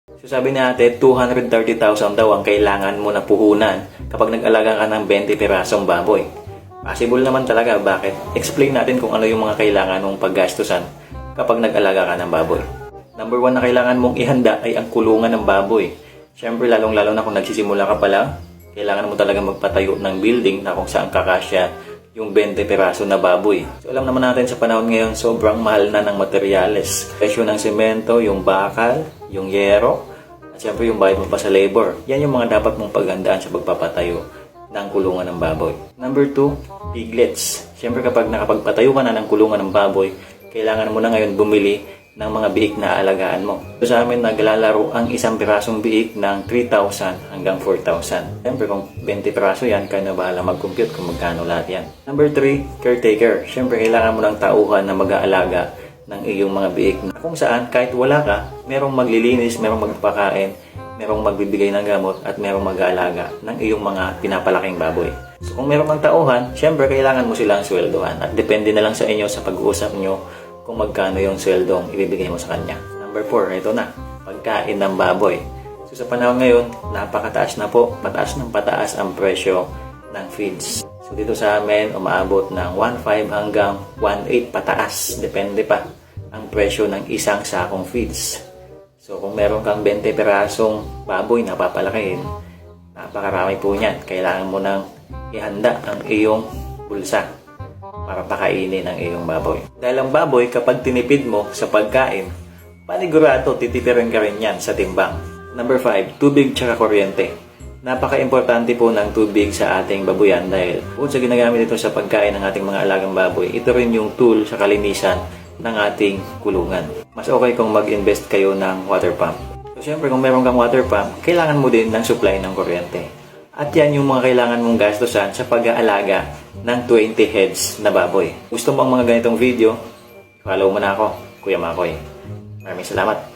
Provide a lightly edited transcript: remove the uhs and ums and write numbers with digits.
So sabi natin, 230,000 daw ang kailangan mo na puhunan kapag nag-alaga ka ng 20 pirasong baboy. Possible naman talaga, bakit? Explain natin kung ano yung mga kailangan mong paggastusan kapag nag-alaga ka ng baboy. Number 1 na kailangan mong ihanda ay ang kulungan ng baboy. Siyempre, lalong-lalo na kung nagsisimula ka pa lang, kailangan mo talaga magpatayo ng building na kung saan kakasya yung 20 piraso na baboy. So alam naman natin sa panahon ngayon, sobrang mahal na ng materyales. Presyo ng semento, yung bakal, yung yero, at siyempre yung bayad mo pa sa labor. Yan yung mga dapat mong paghandaan sa pagpapatayo ng kulungan ng baboy. Number 2, piglets. Siyempre kapag nakapagpatayo ka na ng kulungan ng baboy, kailangan mo na ngayon bumili ng mga biik na alagaan mo. So sa amin, naglalaro ang isang pirasong biik ng 3,000 hanggang 4,000. Siyempre, kung 20 piraso yan, kaya na bahala mag-compute kung magkano lahat yan. Number 3, caretaker. Siyempre, kailangan mo ng tauhan na mag-aalaga ng iyong mga biik. Kung saan, kahit wala ka, merong maglilinis, merong magpapakain, merong magbibigay ng gamot, at merong mag-aalaga ng iyong mga pinapalaking baboy. So kung merong mga tauhan, siyempre, kailangan mo silang sweldohan. At depende na lang sa inyo sa pag-uusap nyo kung magkano yung sweldong ibibigay mo sa kanya. Number 4, ito na, pagkain ng baboy. So sa panahon ngayon, napakataas na po, pataas ng pataas ang presyo ng feeds. So dito sa amin, umaabot ng 1.5 hanggang 1.8 pataas. Depende pa ang presyo ng isang sakong feeds. So kung meron kang 20 pirasong baboy na papalakihin, napakarami po niyan. Kailangan mo nang ihanda ang iyong bulsa para pakainin ang iyong baboy. Dahil ang baboy, kapag tinipid mo sa pagkain, panigurado, titipirin ka rin yan sa timbang. Number 5, tubig tsaka kuryente. Napaka-importante po ng tubig sa ating babuyan dahil kung sa ginagamit ito sa pagkain ng ating mga alagang baboy, ito rin yung tool sa kalinisan ng ating kulungan. Mas okay kung mag-invest kayo ng water pump. So syempre, kung meron kang water pump, kailangan mo din ng supply ng kuryente. At yan yung mga kailangan mong gastusan sa pag-aalaga ng 20 heads na baboy. Gusto mo ang mga ganitong video? Follow mo na ako, Kuya Makoy. Maraming salamat.